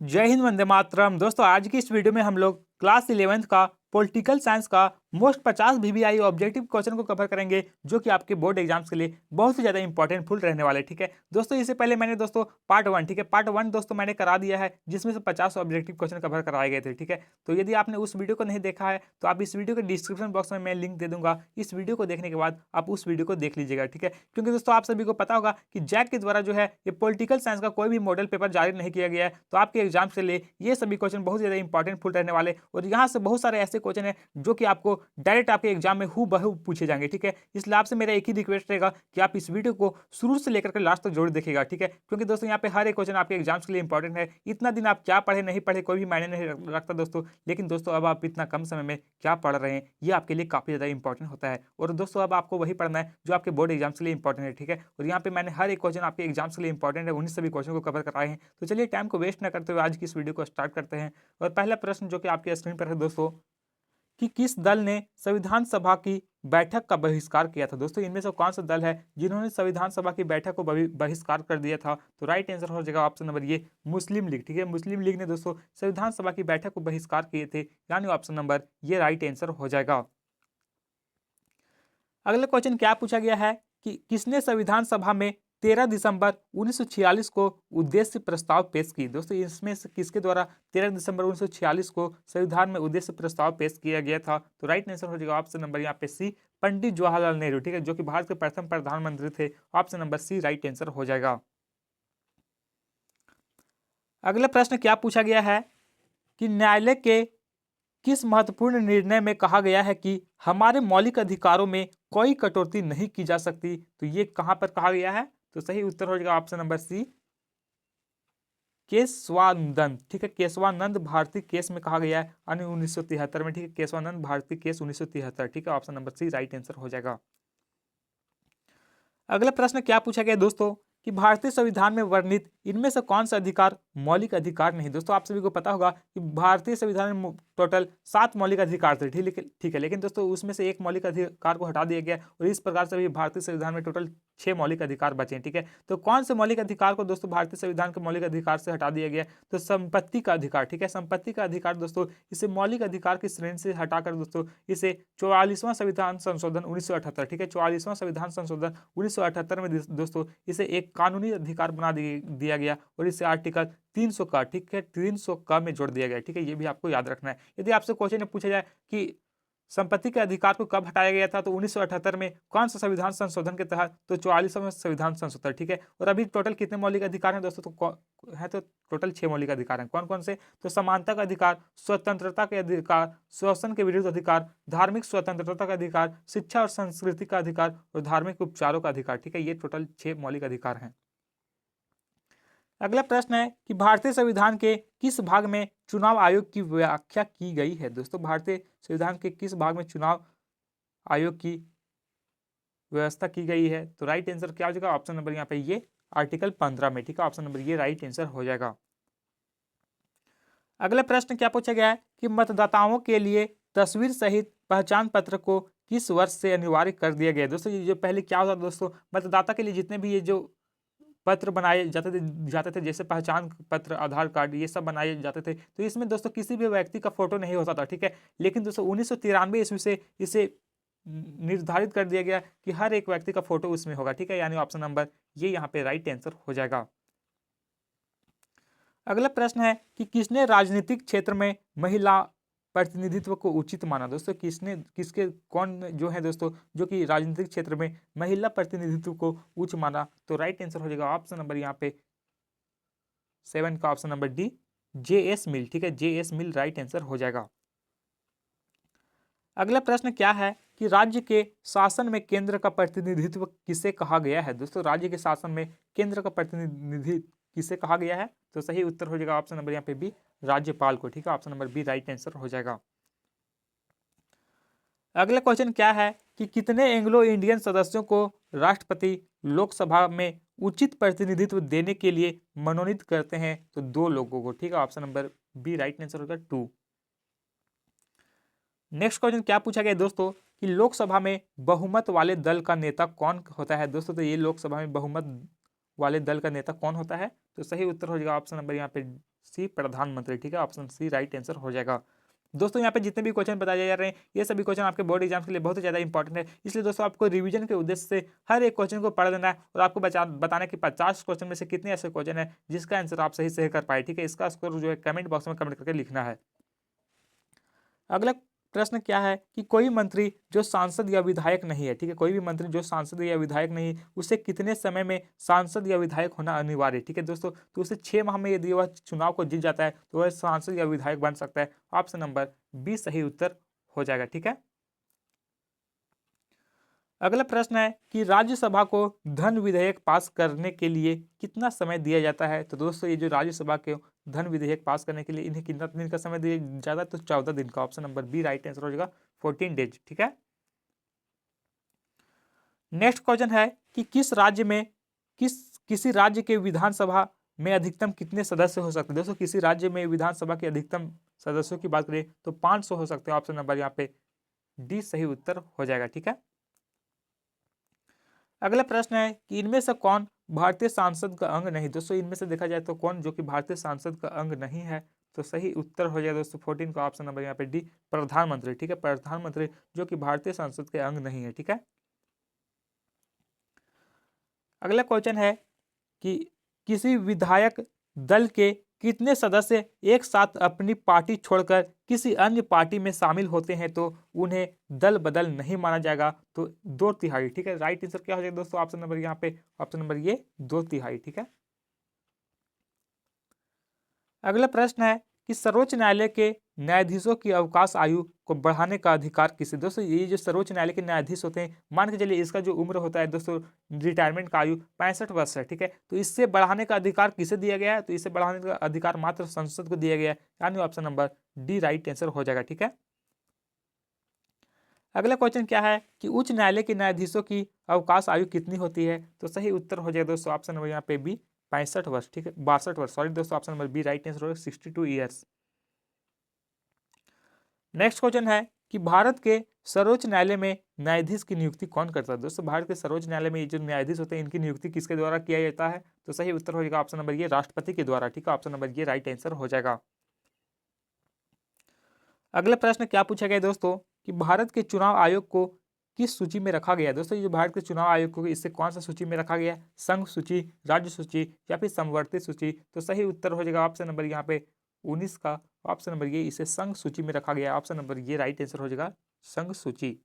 जय हिंद, वंदे मातरम। दोस्तों आज की इस वीडियो में हम लोग क्लास 11th का पॉलिटिकल साइंस का मोस्ट 50 VBI ऑब्जेक्टिव क्वेश्चन को कवर करेंगे, जो कि आपके बोर्ड एग्जाम्स के लिए बहुत ही ज्यादा इंपॉर्टेंट फुल रहने वाले। ठीक है दोस्तों, इससे पहले मैंने दोस्तों पार्ट 1, ठीक है, पार्ट 1 दोस्तों मैंने करा दिया है, जिसमें से 50 ऑब्जेक्टिव क्वेश्चन कवर कराए गए थे। ठीक है, तो यदि आपने उस वीडियो को नहीं देखा है तो आप इस वीडियो के डिस्क्रिप्शन बॉक्स में मैं लिंक दे दूंगा। इस वीडियो को देखने के बाद आप उस वीडियो को देख लीजिएगा। ठीक है, क्योंकि दोस्तों आप सभी को पता होगा कि जैक के द्वारा जो है ये पॉलिटिकल साइंस का कोई भी मॉडल पेपर जारी नहीं किया गया है, तो आपके एग्जाम के लिए ये सभी क्वेश्चन बहुत ज्यादा इंपॉर्टेंट फुल रहने वाले, और यहाँ से बहुत सारे ऐसे क्वेश्चन है जो कि आपको डायरेक्ट आपके एग्जाम में हूबहू पूछे जाएंगे। ठीक है, इसलिए आपसे मेरा एक ही रिक्वेस्ट रहेगा कि आप इस वीडियो को शुरू से लेकर के लास्ट तक जरूर देखिएगा। ठीक है, क्योंकि दोस्तों यहाँ पे हर एक क्वेश्चन आपके एग्जाम्स के लिए इंपॉर्टेंट है। इतना दिन आप क्या पढ़े नहीं पढ़े कोई भी मायने नहीं रखता दोस्तों, लेकिन दोस्तों अब आप इतना कम समय में क्या पढ़ रहे हैं ये आपके लिए काफी ज्यादा इंपॉर्टेंट होता है। और दोस्तों अब आपको वही पढ़ना है जो आपके बोर्ड एग्जाम्स के लिए इंपॉर्टेंट है। ठीक है, और यहाँ पे मैंने हर एक क्वेश्चन आपके एग्जाम्स के लिए इंपॉर्टेंट है उन्हीं सभी क्वेश्चन को कवर कराए हैं। तो चलिए टाइम को वेस्ट न करते हुए आज की इस वीडियो को स्टार्ट करते हैं। और पहला प्रश्न जो कि आपके स्क्रीन पर है दोस्तों, कि किस दल ने संविधान सभा की बैठक का बहिष्कार किया था। दोस्तों इनमें से कौन सा दल है जिन्होंने संविधान सभा की बैठक को बहिष्कार कर दिया था? तो राइट आंसर हो जाएगा ऑप्शन नंबर ये, मुस्लिम लीग। ठीक है, मुस्लिम लीग ने दोस्तों संविधान सभा की बैठक को बहिष्कार किए थे, यानी ऑप्शन नंबर ये राइट आंसर हो जाएगा। अगला क्वेश्चन क्या पूछा गया है कि किसने संविधान सभा में 13 दिसंबर 1946 को उद्देश्य प्रस्ताव पेश की। दोस्तों इसमें से किसके द्वारा 13 दिसंबर 1946 को संविधान में उद्देश्य प्रस्ताव पेश किया गया था? तो राइट आंसर हो जाएगा ऑप्शन नंबर यहाँ पे सी, पंडित जवाहरलाल नेहरू। ठीक है, जो कि भारत के प्रथम प्रधानमंत्री थे। Option number C right answer हो जाएगा। अगला प्रश्न क्या पूछा गया है कि न्यायालय के किस महत्वपूर्ण निर्णय में कहा गया है कि हमारे मौलिक अधिकारों में कोई कटौती नहीं की जा सकती? तो ये कहां पर कहा गया है? तो सही उत्तर हो जाएगा ऑप्शन नंबर सी, केशवानंद। ठीक है, केशवानंद भारती केस में कहा गया है, यानी 1973 में। ठीक है, केशवानंद भारती केस 1973। ठीक है, option number C right answer हो जाएगा। अगला प्रश्न क्या पूछा गया दोस्तों कि भारतीय संविधान में वर्णित इनमें से कौन सा अधिकार मौलिक अधिकार नहीं? दोस्तों आप सभी को पता होगा कि भारतीय संविधान में टोटल 7 मौलिक अधिकार थे। ठीक है, लेकिन दोस्तों उसमें से एक मौलिक अधिकार को हटा दिया गया, और इस प्रकार से भी भारतीय संविधान में टोटल 6 मौलिक अधिकार बचे हैं। ठीक है, तो कौन से मौलिक अधिकार को दोस्तों भारतीय संविधान के मौलिक अधिकार से हटा दिया गया? तो संपत्ति का अधिकार। ठीक है, संपत्ति का अधिकार दोस्तों इसे मौलिक अधिकार की श्रेणी से हटाकर दोस्तों इसे 44वां संविधान संशोधन 1978, ठीक है, 44वां संविधान संशोधन 1978 में दोस्तों इसे एक कानूनी अधिकार बना दिया गया, और इसे आर्टिकल 300 का, ठीक है, 300 का में जोड़ दिया गया। ठीक है, ये भी आपको याद रखना है। यदि आपसे क्वेश्चन में पूछा जाए कि संपत्ति के अधिकार को कब हटाया गया था, तो 1978 में कौन सा संविधान संशोधन के तहत? तो 44वां संविधान संशोधन। ठीक है, और अभी टोटल कितने मौलिक अधिकार हैं दोस्तों? तो टोटल 6 मौलिक अधिकार हैं। कौन कौन से? तो समानता का अधिकार, स्वतंत्रता के अधिकार, शोषण के विरुद्ध अधिकार, धार्मिक स्वतंत्रता का अधिकार, शिक्षा और संस्कृति का अधिकार, और धार्मिक उपचारों का अधिकार। ठीक है, ये टोटल 6 मौलिक अधिकार हैं। अगला प्रश्न है कि भारतीय संविधान के किस भाग में चुनाव आयोग की व्याख्या की गई है? दोस्तों भारतीय संविधान के किस भाग में चुनाव आयोग की व्यवस्था की गई है? तो राइट आंसर क्या हो जाएगा? ऑप्शन नंबर यहाँ पे ये, आर्टिकल 15 में। ठीक है, ऑप्शन नंबर ये राइट आंसर हो जाएगा। अगला प्रश्न क्या पूछा गया है कि मतदाताओं के लिए तस्वीर सहित पहचान पत्र को किस वर्ष से अनिवार्य कर दिया गया? दोस्तों ये जो पहले क्या होता दोस्तों, मतदाता के लिए जितने भी ये जो पत्र बनाए जाते थे जैसे पहचान पत्र, आधार कार्ड, ये सब बनाए जाते थे, तो इसमें दोस्तों किसी भी व्यक्ति का फोटो नहीं होता था। ठीक है, लेकिन दोस्तों 1993 ईस्वी से इसे निर्धारित कर दिया गया कि हर एक व्यक्ति का फोटो उसमें होगा। ठीक है, यानी ऑप्शन नंबर ये यहाँ पे राइट आंसर हो जाएगा। अगला प्रश्न है कि किसने राजनीतिक क्षेत्र में महिला प्रतिनिधित्व को उचित माना? दोस्तों किसके कौन जो है दोस्तों जो कि राजनीतिक क्षेत्र में महिला प्रतिनिधित्व को उच्च माना? तो राइट आंसर हो जाएगा ऑप्शन नंबर यहाँ पे 7 का ऑप्शन नंबर डी, JS मिल। ठीक है, JS मिल राइट आंसर हो जाएगा। अगला प्रश्न क्या है कि राज्य के शासन में केंद्र का प्रतिनिधित्व किसे कहा गया है? दोस्तों राज्य के शासन में केंद्र का प्रतिनिधि किसे कहा गया है? तो सही उत्तर हो जाएगा ऑप्शन नंबर यहाँ पे बी, राज्यपाल को। ठीक है, option number B right answer हो जाएगा। अगला क्वेश्चन क्या है कि कितने एंग्लो इंडियन सदस्यों को राष्ट्रपति लोकसभा में उचित प्रतिनिधित्व देने के लिए मनोनीत करते हैं? तो 2 लोगों को। ठीक है, option number B right answer होगा 2। नेक्स्ट क्वेश्चन क्या पूछा गया दोस्तों कि लोकसभा में बहुमत वाले दल का नेता कौन होता है? दोस्तों तो ये लोकसभा में बहुमत वाले दल का नेता कौन होता है? तो सही उत्तर हो जाएगा ऑप्शन नंबर यहाँ पे सी प्रधानमंत्री, ठीक है, ऑप्शन सी राइट आंसर हो जाएगा। दोस्तों यहाँ पे जितने भी क्वेश्चन बताए जा रहे हैं ये सभी क्वेश्चन आपके बोर्ड एग्जाम के लिए बहुत ही ज़्यादा इंपॉर्टेंट है, इसलिए दोस्तों आपको रिवीजन के उद्देश्य से हर एक क्वेश्चन को पढ़ लेना है और आपको बताना कि 50 क्वेश्चन में से कितने ऐसे क्वेश्चन है जिसका आंसर आप सही से कर पाए, ठीक है। इसका स्कोर जो है कमेंट बॉक्स में कमेंट करके लिखना है। अगला प्रश्न क्या है कि कोई मंत्री जो सांसद या विधायक नहीं है, ठीक है, कोई भी मंत्री जो सांसद या विधायक नहीं है उसे कितने समय में सांसद या विधायक होना अनिवार्य है, ठीक है दोस्तों। तो उसे 6 माह में यदि वह चुनाव को जीत जाता है तो वह सांसद या विधायक बन सकता है। ऑप्शन नंबर बी सही उत्तर हो जाएगा, ठीक है। अगला प्रश्न है कि राज्यसभा को धन विधेयक पास करने के लिए कितना समय दिया जाता है। तो दोस्तों ये जो राज्यसभा के धन विधेयक पास करने के लिए इन्हें कितना दिन का समय दिया जाता है, तो 14 दिन का। Option number B right answer हो जाएगा 14 डेज, ठीक है। नेक्स्ट क्वेश्चन है कि किसी राज्य के विधानसभा में अधिकतम कितने सदस्य हो सकते हैं। दोस्तों किसी राज्य में विधानसभा के अधिकतम सदस्यों की बात करें तो 500 हो सकते हैं। ऑप्शन नंबर यहाँ पे डी सही उत्तर हो जाएगा, ठीक है। अगला प्रश्न है कि इनमें से कौन भारतीय सांसद का अंग नहीं। दोस्तों इनमें से देखा जाए तो कौन जो कि भारतीय सांसद का अंग नहीं है, तो सही उत्तर हो जाएगा दोस्तों 14 का ऑप्शन नंबर यहाँ पे डी प्रधानमंत्री, ठीक है। प्रधानमंत्री जो कि भारतीय संसद के अंग नहीं है, ठीक है। अगला क्वेश्चन है कि किसी विधायक दल के कितने सदस्य एक साथ अपनी पार्टी छोड़कर किसी अन्य पार्टी में शामिल होते हैं तो उन्हें दल बदल नहीं माना जाएगा। तो 2/3, ठीक है। राइट आंसर क्या हो जाएगा दोस्तों ऑप्शन नंबर यहाँ पे ऑप्शन नंबर ये 2/3, ठीक है। अगला प्रश्न है कि सर्वोच्च न्यायालय के न्यायाधीशों की अवकाश आयु को बढ़ाने का अधिकार किसे। दोस्तों ये जो सर्वोच्च न्यायालय के न्यायाधीश होते हैं, मान के चलिए इसका जो उम्र होता है दोस्तों रिटायरमेंट का आयु 65 वर्ष है, ठीक है। तो इससे बढ़ाने का अधिकार किसे दिया गया है, तो इसे बढ़ाने का अधिकार मात्र संसद को दिया गया है, यानी option number D right answer हो जाएगा, ठीक है। अगला क्वेश्चन क्या है कि उच्च न्यायालय के न्यायाधीशों की अवकाश आयु कितनी होती है। तो सही उत्तर हो जाएगा दोस्तों ऑप्शन नंबर यहाँ पे बी 65 वर्ष, ठीक है, 62 वर्ष, सॉरी दोस्तों option number B right answer हो 62 ईयर्स। नेक्स्ट क्वेश्चन है कि भारत के सर्वोच्च न्यायालय में न्यायाधीश की नियुक्ति कौन करता है। दोस्तों भारत के सर्वोच्च न्यायालय में जो न्यायाधीश होते हैं इनकी नियुक्ति किसके द्वारा किया जाता है, तो सही उत्तर हो जाएगा ऑप्शन नंबर ये राष्ट्रपति के द्वारा, ठीक है। ऑप्शन नंबर ये राइट आंसर हो जाएगा। अगला प्रश्न क्या पूछा गया दोस्तों कि भारत के चुनाव आयोग को किस सूची में रखा गया है। दोस्तों ये जो भारत के चुनाव आयोग को इससे कौन सा सूची में रखा गया है, संघ सूची, राज्य सूची या फिर समवर्ती सूची। तो सही उत्तर हो जाएगा ऑप्शन नंबर यहाँ पे 19 का ऑप्शन नंबर ये, इसे संघ सूची में रखा गया है। ऑप्शन नंबर ये राइट आंसर हो जाएगा संघ सूची।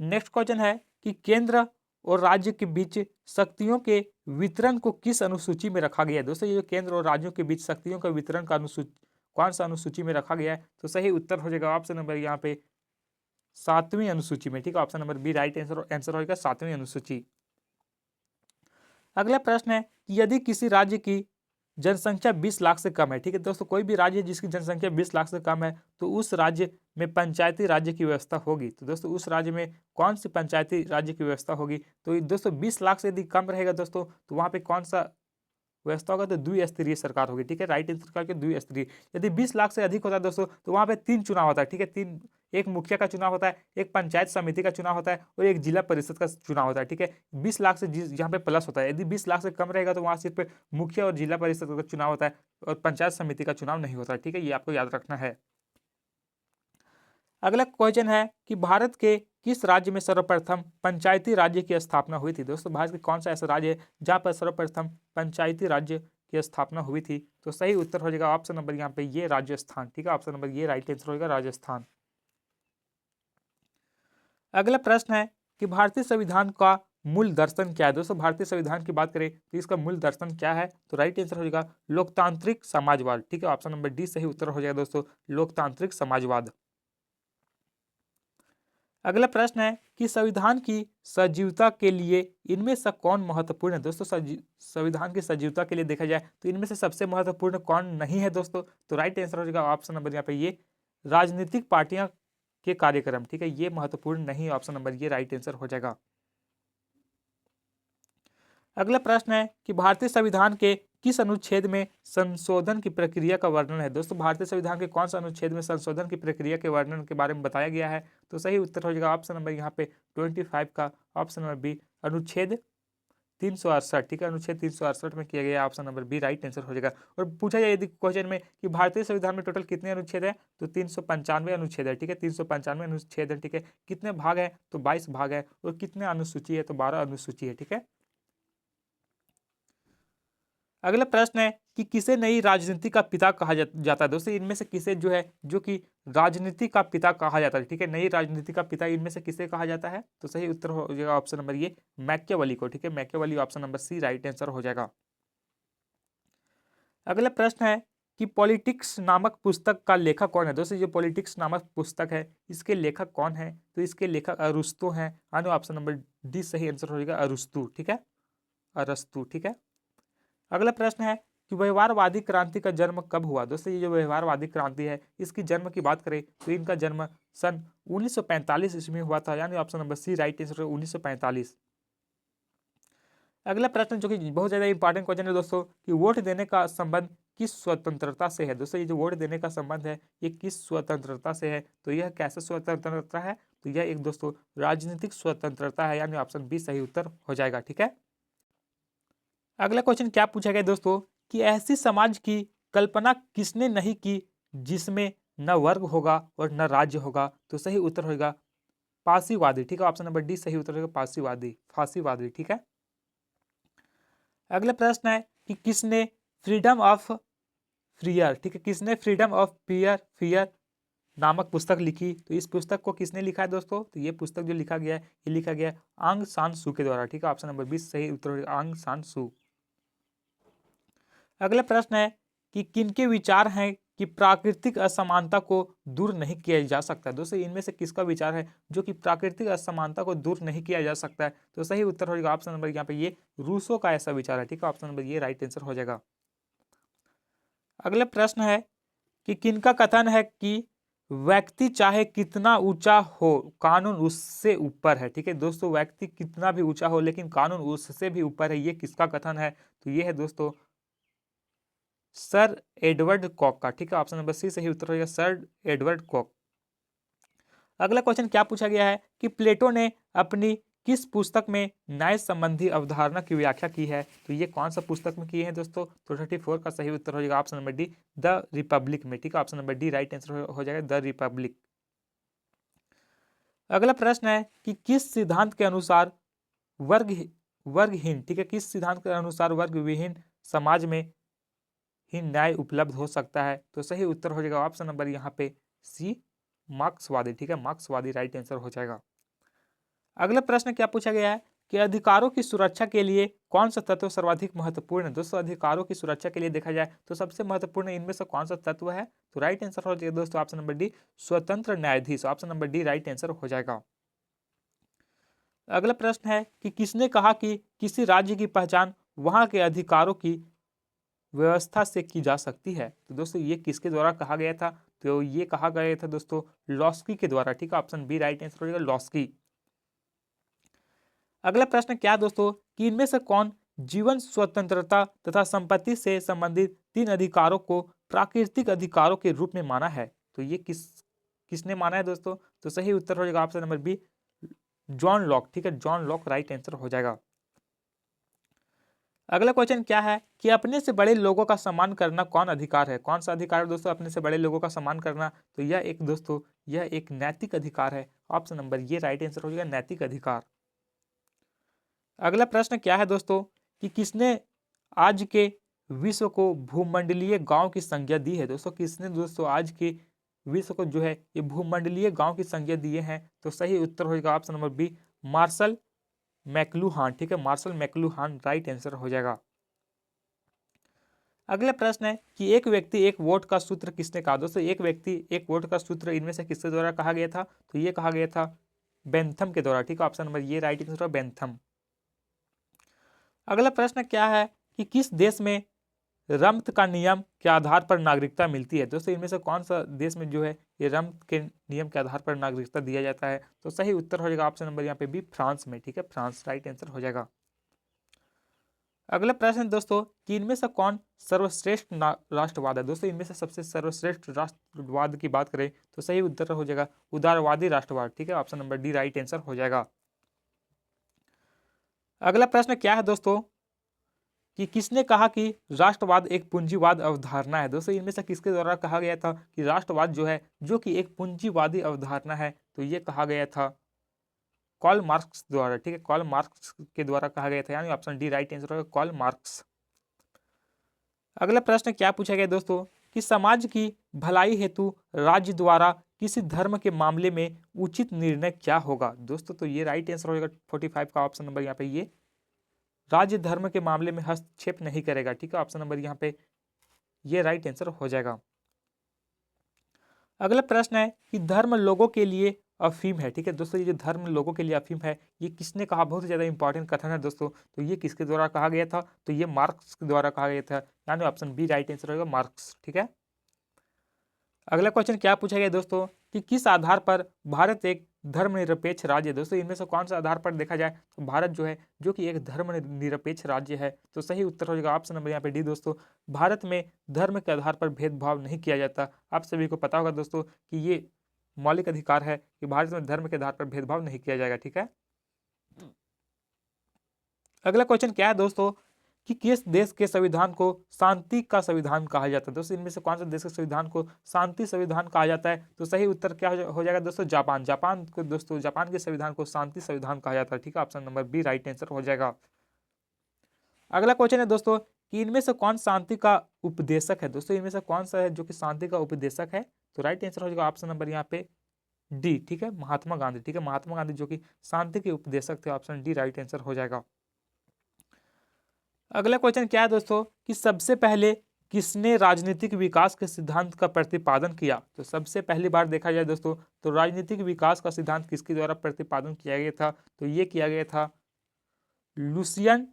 नेक्स्ट क्वेश्चन है कि केंद्र और राज्य के बीच शक्तियों के वितरण को किस अनुसूची में रखा गया है। दोस्तों ये जो केंद्र और राज्यों के बीच शक्तियों का वितरण का अनुसूची कौन सा अनुसूची में रखा गया है, तो सही उत्तर हो जाएगा ऑप्शन नंबर यहाँ पे 7वीं अनुसूची में, ठीक है। Option number B right answer होगा 7वीं अनुसूची। अगला प्रश्न है कि यदि किसी राज्य की जनसंख्या 20 लाख से कम है, ठीक है दोस्तों, कोई भी राज्य जिसकी जनसंख्या 20 लाख से कम है तो उस राज्य में पंचायती राज्य की व्यवस्था होगी। तो दोस्तों उस राज्य में कौन सी पंचायती राज्य की व्यवस्था होगी, तो दोस्तों 20 लाख से यदि कम रहेगा दोस्तों तो वहां पे कौन सा व्यवस्था होगा, तो द्विस्तरीय सरकार होगी, ठीक है। राइट आंसर करके द्विस्तरीय। यदि 20 लाख से अधिक होता है दोस्तों तो वहां पे 3 चुनाव होता है, ठीक है। 3, एक मुखिया का चुनाव होता है, एक पंचायत समिति का चुनाव होता है और एक जिला परिषद का चुनाव होता है, ठीक है। 20 लाख से यहाँ पे प्लस होता है, यदि 20 लाख से कम रहेगा तो वहां सिर्फ मुखिया और जिला परिषद का चुनाव होता है और पंचायत समिति का चुनाव नहीं होता है, ठीक है। ये आपको याद रखना है। अगला क्वेश्चन है कि भारत के किस राज्य में सर्वप्रथम पंचायती राज्य की स्थापना हुई थी। दोस्तों भारत के कौन सा ऐसा राज्य है जहां पर सर्वप्रथम पंचायती राज्य की स्थापना हुई थी, तो सही उत्तर हो जाएगा ऑप्शन नंबर यहाँ पे ये राजस्थान, ठीक है। ऑप्शन नंबर ये राइट आंसर होगा राजस्थान। अगला प्रश्न है कि भारतीय संविधान का मूल दर्शन क्या है। दोस्तों भारतीय संविधान की बात करें तो इसका मूल दर्शन क्या है, तो राइट आंसर हो जाएगा लोकतांत्रिक समाजवाद, ठीक है। ऑप्शन नंबर डी सही उत्तर हो जाएगा दोस्तों लोकतांत्रिक समाजवाद। अगला प्रश्न है कि संविधान की सजीवता के लिए इनमें से कौन महत्वपूर्ण है। दोस्तों संविधान की सजीवता के लिए देखा जाए तो इनमें से सबसे महत्वपूर्ण कौन नहीं है दोस्तों, तो राइट आंसर हो जाएगा ऑप्शन नंबर यहाँ पे ये राजनीतिक पार्टियां के कार्यक्रम, ठीक है। ये महत्वपूर्ण नहीं है, ऑप्शन नंबर ये राइट आंसर हो जाएगा। अगला प्रश्न है कि भारतीय संविधान के किस अनुच्छेद में संशोधन की प्रक्रिया का वर्णन है। दोस्तों भारतीय संविधान के कौन सा अनुच्छेद में संशोधन की प्रक्रिया के वर्णन के बारे में बताया गया है, तो सही उत्तर हो जाएगा ऑप्शन नंबर यहाँ पे 25 का ऑप्शन नंबर बी अनुच्छेद 368, ठीक है, अनुच्छेद 368 में किया गया। Option number B right answer हो जाएगा। और पूछा जाए यदि क्वेश्चन में कि भारतीय संविधान में टोटल कितने अनुच्छेद है, तो 395 अनुच्छेद है, ठीक है, 395 अनुच्छेद है, ठीक है। कितने भाग है, तो 22 भाग है। और कितने अनुसूची है, तो 12 अनुसूची है, ठीक है। अगला प्रश्न है कि किसे नई राजनीति का पिता कहा जाता है। दोस्तों इनमें से किसे जो है, जो कि राजनीति का पिता कहा जाता है, ठीक है, नई राजनीति का पिता इनमें से किसे कहा जाता है, तो सही उत्तर हो जाएगा ऑप्शन नंबर ये मैकियावेली को, ठीक है, Machiavelli, option number C right answer हो जाएगा। अगला प्रश्न है कि पॉलिटिक्स नामक पुस्तक का लेखक कौन है। दोस्तों जो पॉलिटिक्स नामक पुस्तक है इसके लेखक कौन है, तो इसके लेखक अरुस्तु हैं। यानी ऑप्शन नंबर डी सही आंसर हो जाएगा अरुस्तु, ठीक है, अरस्तु, ठीक है। अगला प्रश्न है कि व्यवहारवादी क्रांति का जन्म कब हुआ। दोस्तों ये जो व्यवहारवादी क्रांति है इसकी जन्म की बात करें तो इनका जन्म सन 1945 ईस्वी में हुआ था। यानी option number C right answer है 1945। अगला प्रश्न जो कि बहुत ज्यादा इंपॉर्टेंट क्वेश्चन है दोस्तों कि वोट देने का संबंध किस स्वतंत्रता से है। दोस्तों ये जो वोट देने का संबंध है ये किस स्वतंत्रता से है, तो यह कैसे स्वतंत्रता है, तो यह एक दोस्तों राजनीतिक स्वतंत्रता है। यानी ऑप्शन बी सही उत्तर हो जाएगा, ठीक है। अगला क्वेश्चन क्या पूछा गया दोस्तों कि ऐसी समाज की कल्पना किसने नहीं की जिसमें न वर्ग होगा और न राज्य होगा, तो सही उत्तर होगा फासीवादी, ठीक है, ऑप्शन नंबर डी सही उत्तर होगा फासीवादी, फासीवादी, ठीक है। अगला प्रश्न है कि किसने फ्रीडम ऑफ फियर, ठीक है, किसने फ्रीडम ऑफ फियर नामक पुस्तक लिखी, तो इस पुस्तक को किसने लिखा है दोस्तों, तो ये पुस्तक जो लिखा गया है ये लिखा गया है आंग सान सू के द्वारा, ठीक है, ऑप्शन नंबर 20 सही उत्तर होगा आंग सान सू। अगला प्रश्न है कि किनके विचार हैं कि प्राकृतिक असमानता को दूर नहीं किया जा सकता। दोस्तों इनमें से किसका विचार है जो कि प्राकृतिक असमानता को दूर नहीं किया जा सकता है, तो सही उत्तर हो जाएगा ऑप्शन नंबर यहाँ पे ये रूसो का ऐसा विचार है, ठीक है, ऑप्शन नंबर ये राइट आंसर हो जाएगा। अगला प्रश्न है कि किनका कथन है कि व्यक्ति चाहे कितना ऊंचा हो कानून उससे ऊपर है, ठीक है दोस्तों, व्यक्ति कितना भी ऊंचा हो लेकिन कानून उससे भी ऊपर है, ये किसका कथन है, तो ये है दोस्तों सर एडवर्ड कॉक का, ठीक है, ऑप्शन नंबर सी सही उत्तर होगा सर एडवर्ड कॉक। अगला क्वेश्चन क्या पूछा गया है कि प्लेटो ने अपनी किस पुस्तक में न्याय संबंधी अवधारणा की व्याख्या की है, तो ये कौन सा पुस्तक में किए हैं दोस्तों, तो 34 का सही उत्तर हो जाएगा option number D the Republic में, ठीक है, option number D right answer हो जाएगा द रिपब्लिक। अगला प्रश्न है कि किस सिद्धांत के अनुसार वर्गहीन, ठीक है, किस सिद्धांत के अनुसार वर्ग विहीन समाज में ही न्याय उपलब्ध हो सकता है, तो सही उत्तर हो जाएगा ऑप्शन नंबर यहाँ पे सी मार्क्सवादी, ठीक है, मार्क्सवादी राइट आंसर हो जाएगा। अगला प्रश्न क्या पूछा गया है कि अधिकारों की सुरक्षा के लिए कौन सा तत्व सर्वाधिक महत्वपूर्ण है। दोस्तों अधिकारों की सुरक्षा के लिए देखा जाए तो सबसे महत्वपूर्ण इनमें से कौन सा तत्व है, तो राइट आंसर हो जाएगा दोस्तों ऑप्शन नंबर डी स्वतंत्र न्यायाधीश, option number D right answer हो जाएगा। अगला प्रश्न है कि किसने कहा कि किसी राज्य की पहचान वहां के अधिकारों की व्यवस्था से की जा सकती है, तो दोस्तों ये किसके द्वारा कहा गया था, तो ये कहा गया था दोस्तों लॉस्की के द्वारा, ठीक है, ऑप्शन बी राइट आंसर हो जाएगा लॉस्की। अगला प्रश्न क्या दोस्तों कि इनमें से कौन जीवन स्वतंत्रता तथा संपत्ति से संबंधित 3 अधिकारों को प्राकृतिक अधिकारों के रूप में माना है, तो ये किसने माना है दोस्तों, तो सही उत्तर हो जाएगा option number B John Locke, ठीक है, जॉन लॉक राइट आंसर हो जाएगा। अगला क्वेश्चन क्या है कि अपने से बड़े लोगों का सम्मान करना कौन अधिकार है, कौन सा अधिकार है दोस्तों अपने से बड़े लोगों का सम्मान करना, तो यह एक दोस्तों यह एक नैतिक अधिकार है, ऑप्शन नंबर ये राइट आंसर हो जाएगा नैतिक अधिकार। अगला प्रश्न क्या है दोस्तों कि किसने आज के विश्व को भूमंडलीय गांव की संज्ञा दी है। दोस्तों किसने दोस्तों आज के विश्व को जो है ये भूमंडलीय गांव की संज्ञा दिए हैं, तो सही उत्तर हो जाएगा ऑप्शन नंबर बी मार्शल मैक्लूहान, ठीक है, मार्शल मैक्लूहान राइट आंसर हो जाएगा। अगला प्रश्न है कि एक व्यक्ति एक वोट का सूत्र किसने कहा। दोस्तों एक व्यक्ति एक वोट का सूत्र इनमें से किसके द्वारा कहा गया था, तो ये कहा गया था बेंथम के द्वारा, ठीक है, ऑप्शन नंबर ये राइट आंसर बेंथम। अगला प्रश्न क्या है कि किस देश में रम्त का नियम के आधार पर नागरिकता मिलती है। दोस्तों इनमें से कौन सा देश में जो है ये रम्त के नियम के आधार पर नागरिकता दिया जाता है, तो सही उत्तर हो जाएगा ऑप्शन नंबर यहाँ पे भी फ्रांस में, ठीक है, फ्रांस राइट आंसर हो जाएगा। अगला प्रश्न दोस्तों कि इनमें से कौन सर्वश्रेष्ठ राष्ट्रवाद है। दोस्तों इनमें से सबसे सर्वश्रेष्ठ राष्ट्रवाद की बात करें तो सही उत्तर हो जाएगा उदारवादी राष्ट्रवाद, ठीक है, option number D right answer हो जाएगा। अगला प्रश्न क्या है दोस्तों कि किसने कहा कि राष्ट्रवाद एक पूंजीवाद अवधारणा है। दोस्तों इनमें से किसके द्वारा कहा गया था कि राष्ट्रवाद जो है जो कि एक पूंजीवादी अवधारणा है, तो ये कहा गया था कार्ल मार्क्स द्वारा। ठीक है, कार्ल मार्क्स के द्वारा कहा गया था, यानी ऑप्शन डी राइट आंसर होगा, कार्ल मार्क्स। अगला प्रश्न क्या पूछा गया दोस्तों कि समाज की भलाई हेतु राज्य द्वारा किसी धर्म के मामले में उचित निर्णय क्या होगा। दोस्तों तो ये राइट आंसर हो जाएगा 45 का ऑप्शन नंबर यहाँ पे, ये राज्य धर्म के मामले में हस्तक्षेप नहीं करेगा। ठीक है, ऑप्शन नंबर यहाँ पे ये राइट आंसर हो जाएगा। अगला प्रश्न है कि धर्म लोगों के लिए अफीम है। ठीक है दोस्तों, ये जो धर्म लोगों के लिए अफीम है ये किसने कहा, बहुत ही ज्यादा इंपॉर्टेंट कथन है दोस्तों। तो ये किसके द्वारा कहा गया था, तो ये मार्क्स के द्वारा कहा गया था, यानी ऑप्शन बी राइट आंसर होगा, मार्क्स। ठीक है, अगला क्वेश्चन क्या पूछा गया दोस्तों कि किस आधार पर भारत एक धर्मनिरपेक्ष राज्य है। दोस्तों इनमें से कौन सा आधार पर देखा जाए तो भारत जो है जो कि एक धर्मनिरपेक्ष राज्य है, तो सही उत्तर हो जाएगा ऑप्शन नंबर यहाँ पे डी। दोस्तों भारत में धर्म के आधार पर भेदभाव नहीं किया जाता। आप सभी को पता होगा दोस्तों कि ये मौलिक अधिकार है कि भारत में धर्म के आधार पर भेदभाव नहीं किया जाएगा। ठीक है, अगला क्वेश्चन क्या है दोस्तों कि किस देश के संविधान को शांति का संविधान कहा जाता है। दोस्तों इनमें से कौन सा देश के संविधान को शांति संविधान कहा जाता है, तो सही उत्तर क्या हो जाएगा दोस्तों, जापान। जापान को दोस्तों, जापान के संविधान को शांति संविधान कहा जाता है। ठीक है, option number B right answer हो जाएगा। अगला क्वेश्चन है दोस्तों कि इनमें से कौन शांति का उपदेशक है। दोस्तों इनमें से कौन सा है जो कि शांति का उपदेशक है, तो राइट आंसर हो जाएगा ऑप्शन नंबर यहाँ पे डी। ठीक है, महात्मा गांधी। ठीक है, महात्मा गांधी जो कि शांति के उपदेशक थे, ऑप्शन डी राइट आंसर हो जाएगा। अगला क्वेश्चन क्या है दोस्तों कि सबसे पहले किसने राजनीतिक विकास के सिद्धांत का प्रतिपादन किया। तो सबसे पहली बार देखा जाए दोस्तों तो राजनीतिक विकास का सिद्धांत किसके द्वारा प्रतिपादन किया गया था, तो ये किया गया था लुसियन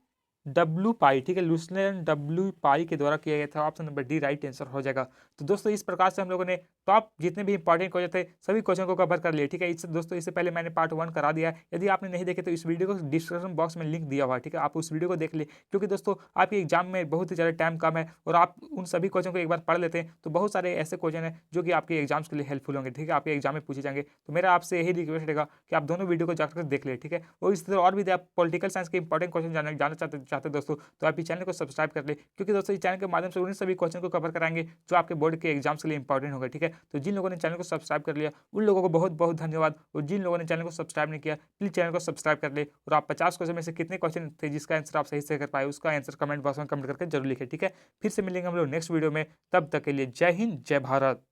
डब्ल्यू पाई। ठीक है, लुसियन डब्ल्यू पाई के द्वारा किया गया था, option number D right answer हो जाएगा। तो दोस्तों इस प्रकार से हम लोगों ने टॉप जितने भी इंपॉर्टेंट क्वेश्चन थे सभी क्वेश्चन को कवर कर लिए। ठीक है, इससे दोस्तों इससे पहले मैंने पार्ट 1 करा दिया है, यदि आपने नहीं देखे तो इस वीडियो को डिस्क्रिप्शन बॉक्स में लिंक दिया हुआ है। ठीक है, आप उस वीडियो को देख ले, क्योंकि दोस्तों आपके एग्जाम में बहुत ही ज़्यादा टाइम कम है और आप उन सभी क्वेश्चन को एक बार पढ़ लेते हैं तो बहुत सारे ऐसे क्वेश्चन हैं जो कि आपके एग्जाम्स के लिए हेल्पफुल होंगे। ठीक है, आपके एग्जाम में पूछे जाएंगे, तो मेरा आपसे यही रिक्वेस्ट रहेगा कि आप दोनों वीडियो को जाकर देख ले। ठीक है, और इस तरह और भी आप पॉलिटिकल साइंस के इंपॉर्टेंट क्वेश्चन जानना चाहते दोस्तों, तो आप इस चैनल को सब्सक्राइब कर ले, क्योंकि दोस्तों इस चैनल के माध्यम से उन सभी क्वेश्चन को कवर कराएंगे जो आपके बोर्ड के एग्जाम्स के लिए इंपॉर्टेंट होगा। ठीक है, तो जिन लोगों ने चैनल को सब्सक्राइब कर लिया उन लोगों को बहुत बहुत धन्यवाद, और जिन लोगों ने चैनल को सब्सक्राइब नहीं किया प्लीज चैनल को सब्सक्राइब कर ले। और आप 50 क्वेश्चन में से कितने क्वेश्चन थे जिसका आंसर आप सही से कर पाए उसका आंसर कमेंट बॉक्स में कमेंट करके जरूर लिखें। ठीक है, फिर से मिलेंगे हम लोग नेक्स्ट वीडियो में, तब तक के लिए जय हिंद जय भारत।